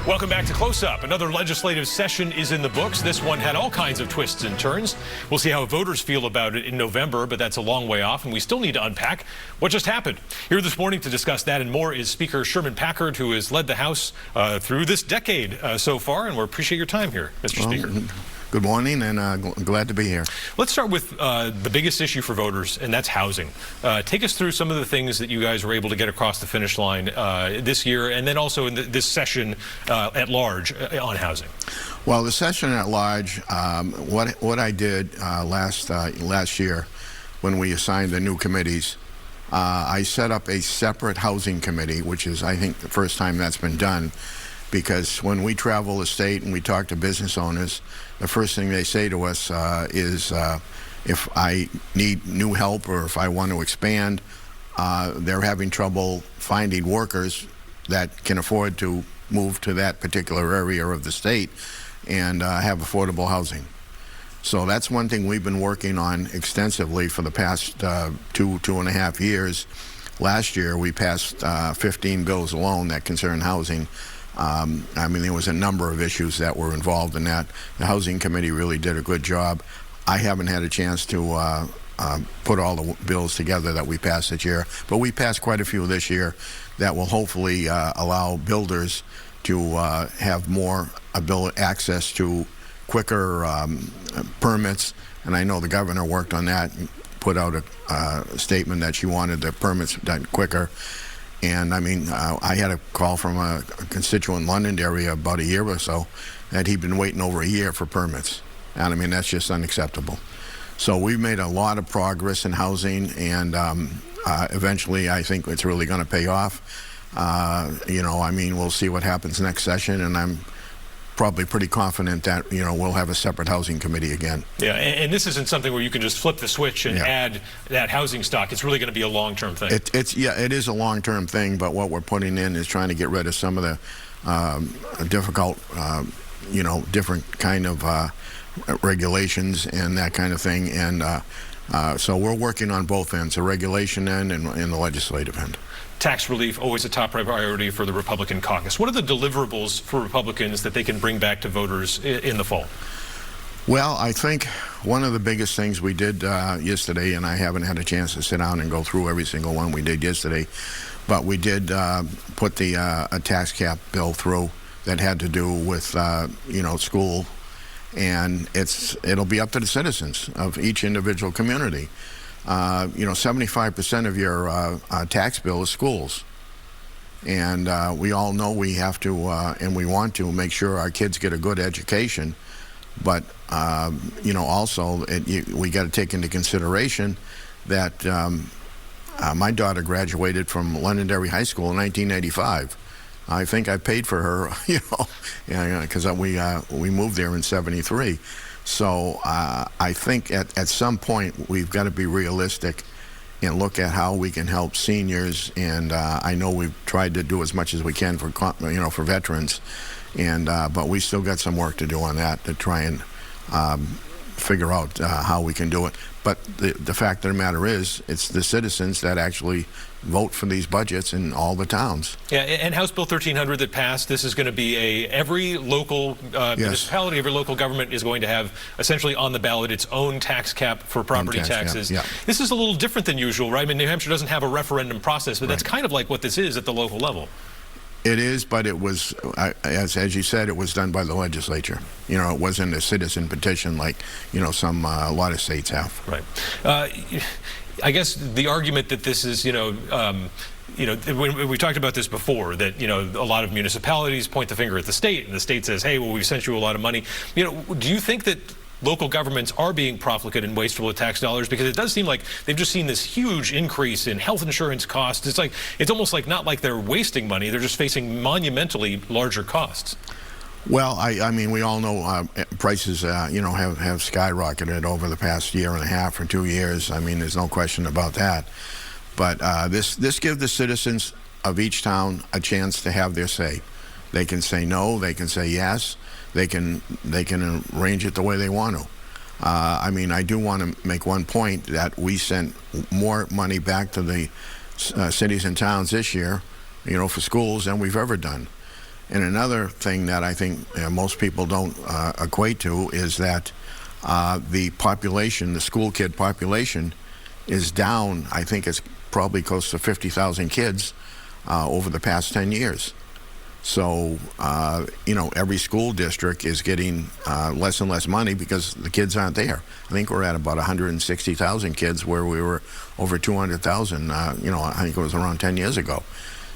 Welcome back to Close Up. Another legislative session is in the books. This one had all kinds of twists and turns. We'll see how voters feel about it in November, but that's a long way off, and we still need to unpack what just happened. Here this morning to discuss that and more is Speaker Sherman Packard, who has led the House through this decade so far, and we appreciate your time here, Mr. Speaker. Good morning, and glad to be here. Let's start with the biggest issue for voters, and that's housing. Take us through some of the things that you guys were able to get across the finish line this year, and then also in this session at large on housing. Well, the session at large, what I did last year when we assigned the new committees, I set up a separate housing committee, which is, I think, the first time that's been done. Because when we travel the state and we talk to business owners, the first thing they say to us is if I need new help or if I want to expand, they're having trouble finding workers that can afford to move to that particular area of the state and have affordable housing. So that's one thing we've been working on extensively for the past two and a half years. Last year we passed 15 bills alone that concern housing. I mean, there was a number of issues that were involved in that. The Housing Committee really did a good job. I haven't had a chance to put all the bills together that we passed this year, but we passed quite a few this year that will hopefully allow builders to have more access to quicker permits. And I know the governor worked on that and put out a statement that she wanted the permits done quicker. And I mean, I had a call from a constituent in London area about a year or so that he'd been waiting over a year for permits. And I mean, that's just unacceptable. So we've made a lot of progress in housing, and eventually I think it's really going to pay off. You know, I mean, we'll see what happens next session, and I'm probably pretty confident that, you know, we'll have a separate housing committee again. Yeah, and this isn't something where you can just flip the switch and add that housing stock. It's really going to be a long-term thing. It is a long-term thing, but what we're putting in is trying to get rid of some of the difficult, you know, different kind of regulations and that kind of thing. And so we're working on both ends, the regulation end and the legislative end. Tax relief, always a top priority for the Republican caucus. What are the deliverables for Republicans that they can bring back to voters in the fall? Well, I think one of the biggest things we did yesterday, and I haven't had a chance to sit down and go through every single one we did yesterday, but we did put the a tax cap bill through that had to do with, you know, school, and it'll be up to the citizens of each individual community. You know, 75% of your tax bill is schools. And we all know we have to, and we want to make sure our kids get a good education. But, you know, also we got to take into consideration that my daughter graduated from Londonderry High School in 1985. I think I paid for her, you know, because we moved there in '73. So I think at some point we've got to be realistic and look at how we can help seniors. And I know we've tried to do as much as we can for, you know, for veterans, and but we still got some work to do on that to try and figure out how we can do it. But the fact of the matter is, it's the citizens that actually vote for these budgets in all the towns. Yeah, and House Bill 1300 that passed, this is going to be every local municipality, every local government is going to have essentially on the ballot its own tax cap for property taxes. Yeah. This is a little different than usual, right? I mean, New Hampshire doesn't have a referendum process, but that's kind of like what this is at the local level. It is, but it was, as you said, it was done by the legislature. You know, it wasn't a citizen petition like, you know, a lot of states have. Right. I guess the argument that this is, you know, we talked about this before, that, you know, a lot of municipalities point the finger at the state, and the state says, hey, well, we've sent you a lot of money. You know, do you think that local governments are being profligate and wasteful with tax dollars? Because it does seem like they've just seen this huge increase in health insurance costs. It's almost like not like they're wasting money, they're just facing monumentally larger costs. Well, I mean, we all know prices, you know, have skyrocketed over the past year and a half or 2 years. I mean, there's no question about that. But this gives the citizens of each town a chance to have their say. They can say no, they can say yes, they can arrange it the way they want to. I mean, I do want to make one point that we sent more money back to the cities and towns this year, you know, for schools than we've ever done. And another thing that I think most people don't equate to is that the population, the school kid population, is down. I think it's probably close to 50,000 kids over the past 10 years. So, you know, every school district is getting less and less money because the kids aren't there. I think we're at about 160,000 kids where we were over 200,000, you know, I think it was around 10 years ago.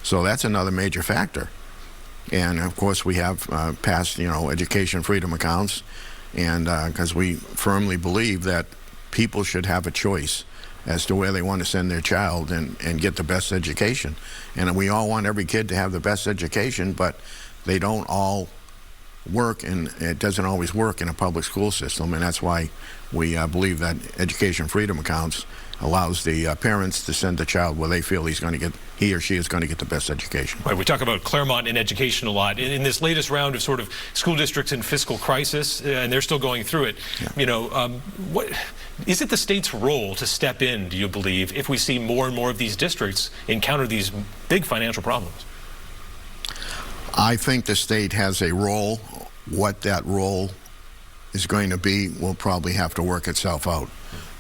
So that's another major factor. And of course we have passed, you know, education freedom accounts, and because we firmly believe that people should have a choice as to where they want to send their child and get the best education. And we all want every kid to have the best education, but they don't all work, and it doesn't always work in a public school system. And that's why we believe that education freedom accounts allows the parents to send the child where they feel he or she is going to get the best education. Right, we talk about Claremont and education a lot. In this latest round of sort of school districts in fiscal crisis, and they're still going through it, you know, what is it the state's role to step in, do you believe, if we see more and more of these districts encounter these big financial problems? I think the state has a role. What that role is going to be will probably have to work itself out.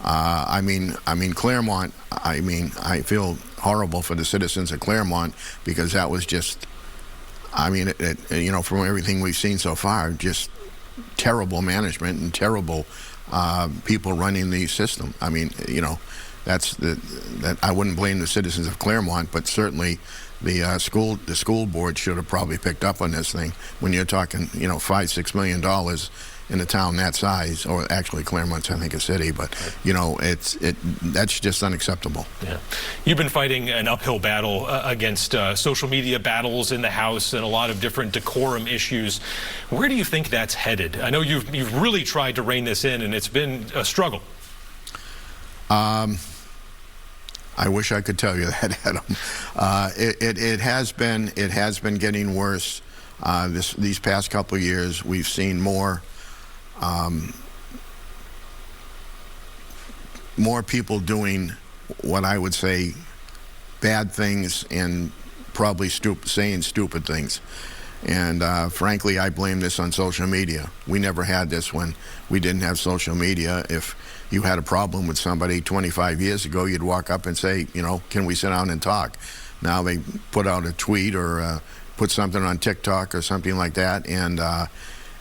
I mean, Claremont, I feel horrible for the citizens of Claremont, because that was just, you know, from everything we've seen so far, just terrible management and terrible people running the system. I mean, you know, that I wouldn't blame the citizens of Claremont, but certainly the school board should have probably picked up on this thing. When you're talking, you know, $5-6 million in a town that size, or actually Claremont's, I think, a city, but you know, that's just unacceptable. Yeah, you've been fighting an uphill battle against social media battles in the House and a lot of different decorum issues. Where do you think that's headed? I know you've really tried to rein this in, and it's been a struggle. I wish I could tell you that, Adam. It has been getting worse. These past couple of years, we've seen more people doing what I would say bad things and probably saying stupid things. And frankly, I blame this on social media. We never had this when we didn't have social media. If you had a problem with somebody 25 years ago, you'd walk up and say, you know, can we sit down and talk? Now they put out a tweet or put something on TikTok or something like that, and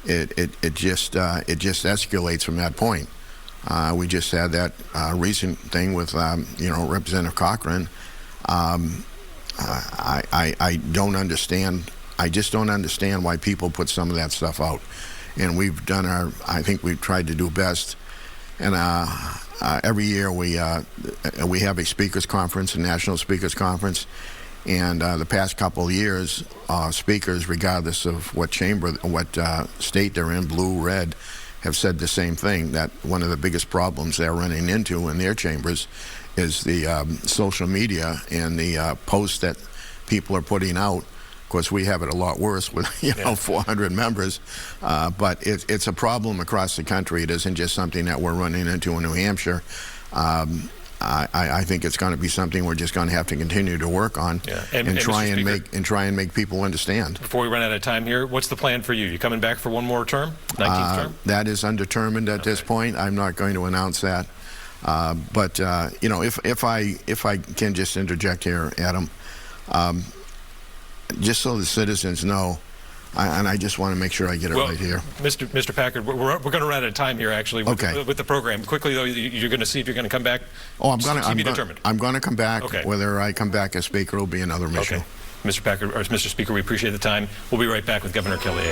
it just escalates from that point. We just had that recent thing with you know, Representative Cochran. I don't understand. I just don't understand why people put some of that stuff out. And we've done I think we've tried to do best. And every year we have a speakers conference, a national speakers conference. And the past couple of years, speakers, regardless of what chamber, what state they're in, blue, red, have said the same thing, that one of the biggest problems they're running into in their chambers is the social media and the posts that people are putting out. Of course, we have it a lot worse with, you know, 400 members, but it's a problem across the country. It isn't just something that we're running into in New Hampshire. I think it's going to be something we're just going to have to continue to work on, and try and make people understand. Before we run out of time here, what's the plan for you? You coming back for one more term, 19th term? That is undetermined at this point. I'm not going to announce that. But you know, if I can just interject here, Adam, just so the citizens know, and I just want to make sure I get it right here. Mr. Packard, we're going to run out of time here, actually, with the program. Quickly, though, you're going to see if you're going to come back. Oh, I'm going to come back. Okay. Whether I come back as Speaker will be another issue. Okay. Mr. Packard, or Mr. Speaker, we appreciate the time. We'll be right back with Governor Kelly.